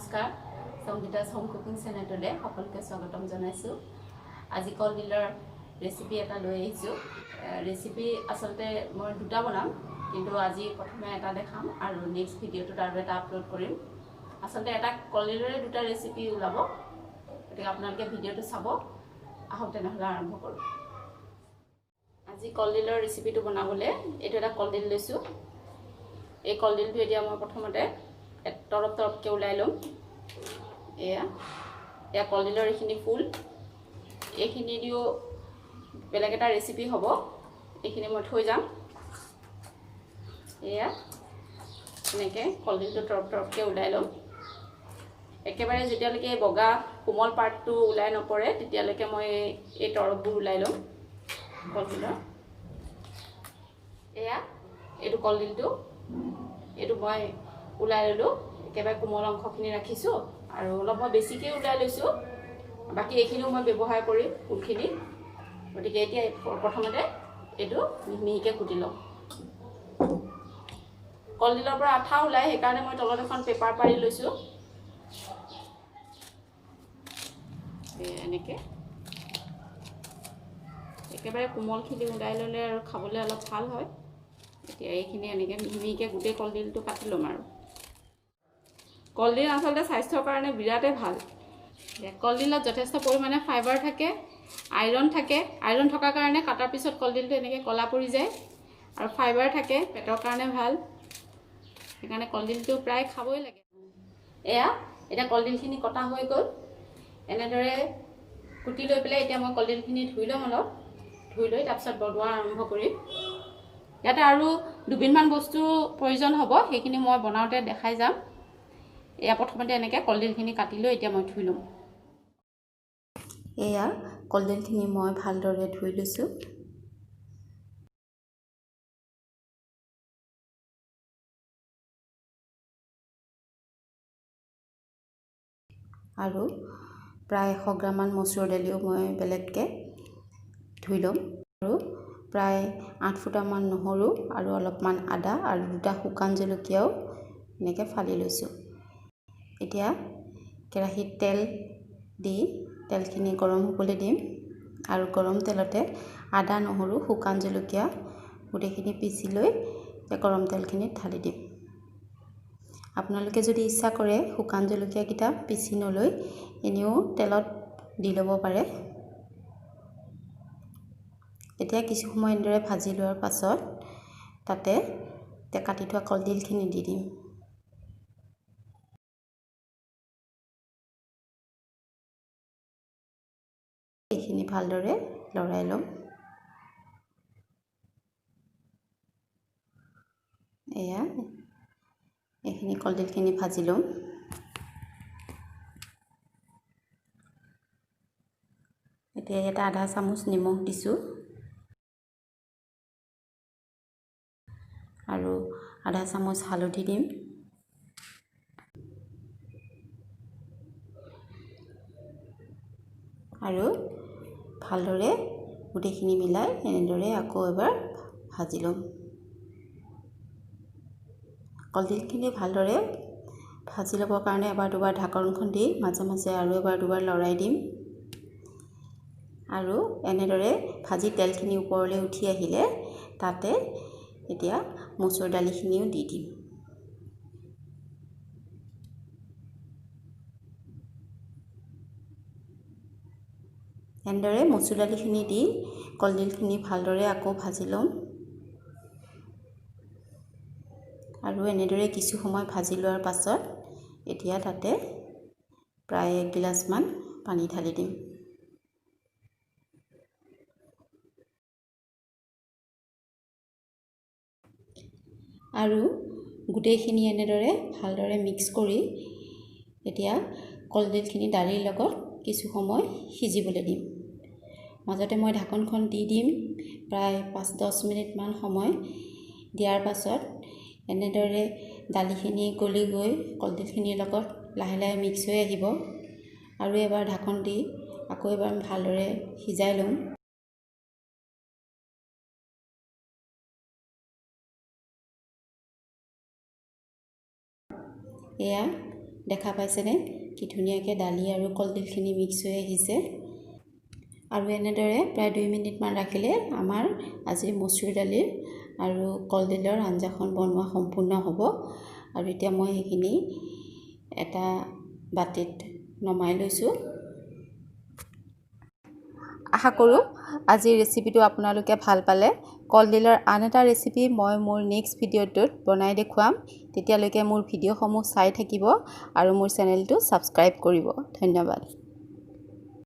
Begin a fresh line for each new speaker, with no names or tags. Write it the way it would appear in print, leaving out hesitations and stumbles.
নমস্কাৰ সংগীতা's home cooking চেনেলটোলে সকলোকে স্বাগতম জনাইছোঁ। আজি কলডিলৰ ৰেচিপি এটা লৈ আহিছোঁ। ৰেচিপি আচলতে মই দুটা বনাম, কিন্তু আজি প্ৰথমে এটা দেখাম আৰু নেক্সট ভিডিঅ'টোত আৰু এটা আপলোড কৰিম। আচলতে এটা কলডিলৰে দুটা ৰেচিপি ওলাব, গতিকে আপোনালোকে ভিডিঅ'টো চাব। আহক তেনেহ'লে আৰম্ভ কৰোঁ। আজি কলডিলৰ ৰেচিপিটো বনাবলৈ এইটো এটা কলডিল লৈছোঁ। এই কলডিলটো এতিয়া মই প্ৰথমতে তৰপকৈ ওলাই ল'ম। এয়া কলডিলৰ এইখিনি ফুল, এইখিনি দিও বেলেগ এটা ৰেচিপি হ'ব। এইখিনি মই থৈ যাম। এয়া এনেকৈ কলডিলটো তৰপকৈ ওলাই ল'ম। একেবাৰে যেতিয়ালৈকে বগা কোমল পাৰ্টটো ওলাই নপৰে তেতিয়ালৈকে মই এই তৰপবোৰ ওলাই ল'ম কলডিলৰ। এইটো কলডিলটো, এইটো মই ওলাই ল'লোঁ। একেবাৰে কোমল অংশখিনি ৰাখিছোঁ আৰু অলপ মই বেছিকৈ ওলাই লৈছোঁ। বাকী এইখিনিও মই ব্যৱহাৰ কৰিম ফুলখিনি। গতিকে এতিয়া প্ৰথমতে এইটো মিহিকৈ কুটি লওঁ। কলডিলৰ পৰা আঠা ওলাই, সেইকাৰণে মই তলত এখন পেপাৰ পাৰি লৈছোঁ। এনেকৈ একেবাৰে কোমলখিনি ওলাই ল'লে আৰু খাবলৈ অলপ ভাল হয়। এতিয়া এইখিনি এনেকৈ মিহিকৈ গোটেই কলডিলটো কাটি ল'ম। আৰু কলডিল আচলতে স্বাস্থ্যৰ কাৰণে বিৰাটেই ভাল। কলডিলত যথেষ্ট পৰিমাণে ফাইবাৰ থাকে, আইৰণ থাকে। আইৰণ থকাৰ কাৰণে কাটাৰ পিছত কলডিলটো এনেকৈ ক'লা পৰি যায়, আৰু ফাইবাৰ থাকে, পেটৰ কাৰণে ভাল। সেইকাৰণে কলডিলটো প্ৰায় খাবই লাগে। এতিয়া কলডিলখিনি কটা হৈ গ'ল। এনেদৰে কুটি লৈ পেলাই এতিয়া মই কলডিলখিনি ধুই ল'ম। অলপ ধুই লৈ তাৰপিছত বনোৱা আৰম্ভ কৰিম। ইয়াতে আৰু দুবিধমান বস্তু প্ৰয়োজন হ'ব, সেইখিনি মই বনাওঁতে দেখাই যাম। প্ৰথমতে এনেকৈ কলডিলখিনি কাটি লৈ এতিয়া মই ধুই ল'ম। কলডিলখিনি মই ভালদৰে ধুই লৈছোঁ। আৰু প্ৰায় 100 গ্ৰামমান মচুৰ দালিও মই বেলেগকৈ ধুই ল'ম। আৰু প্ৰায় 8 ফুটামান নহৰু আৰু অলপমান আদা আৰু 2টা শুকান জলকীয়াও এনেকৈ ফালি লৈছোঁ। এতিয়া কেৰাহীত তেল দি তেলখিনি গৰম হ'বলৈ দিম, আৰু গৰম তেলতে আদা, নহৰু, শুকান জলকীয়া গোটেইখিনি পিচি লৈ গৰম তেলখিনিত ঢালি দিম। আপোনালোকে যদি ইচ্ছা কৰে শুকান জলকীয়াকেইটা পিচি নলৈ এনেও তেলত দি ল'ব পাৰে। এতিয়া কিছু সময় এনেদৰে ভাজি লোৱাৰ পাছত তাতে কাটি থোৱা কলডিলখিনি দি দিম। এইখিনি ভালদৰে লৰাই ল'ম। এইখিনি কলডিলখিনি ভাজি ল'ম। এতিয়া ইয়াতে আধা চামুচ নিমখ দিছোঁ, আৰু আধা চামুচ হালধি দিম। আৰু ভালদৰে গোটেইখিনি মিলাই এনেদৰে আকৌ এবাৰ ভাজি ল'ম। কলডিলখিনি ভালদৰে ভাজি ল'বৰ কাৰণে এবাৰ দুবাৰ ঢাকনখন দি মাজে মাজে আৰু এবাৰ দুবাৰ লৰাই দিম। আৰু এনেদৰে ভাজি তেলখিনি ওপৰলৈ উঠি আহিলে তাতে এতিয়া মচুৰ দালিখিনিও দি দিম। এনেদৰে মচুৰ দালিখিনি দি কলডিলখিনি ভালদৰে আকৌ ভাজি ল'ম। আৰু এনেদৰে কিছু সময় ভাজি লোৱাৰ পাছত এতিয়া তাতে প্ৰায় 1 গিলাচমান পানী ঢালি দিম। আৰু গোটেইখিনি এনেদৰে ভালদৰে মিক্স কৰি এতিয়া কলডিলখিনি দালিৰ লগত কিছু সময় সিজিবলৈ দিম। মাজতে মই ঢাকনখন দি দিম। প্ৰায় 5-10 মিনিটমান সময় দিয়াৰ পাছত এনেদৰে দালিখিনি গলি গৈ কলডিলখিনিৰ লগত লাহে লাহে মিক্স হৈ আহিব। আৰু এবাৰ ঢাকন দি আকৌ এবাৰ ভালদৰে সিজাই ল'ম।
দেখা পাইছেনে কি ধুনীয়াকৈ দালি আৰু কলডিলখিনি মিক্স হৈ আহিছে। আৰু এনেদৰে প্ৰায় 2 মিনিটমান ৰাখিলে আমাৰ আজি মচুৰ দালিৰ আৰু কলডিলৰ আঞ্জাখন বনোৱা সম্পূৰ্ণ হ'ব। আৰু এতিয়া মই সেইখিনি এটা বাটিত নমাই লৈছোঁ। আশা কৰোঁ আজিৰ ৰেচিপিটো আপোনালোকে ভাল পালে। কলডিলৰ আন এটা ৰেচিপি মই মোৰ নেক্সট ভিডিঅ'টোত বনাই দেখুৱাম। তেতিয়ালৈকে মোৰ ভিডিঅ'সমূহ চাই থাকিব আৰু মোৰ চেনেলটো ছাবস্ক্ৰাইব কৰিব। ধন্যবাদ।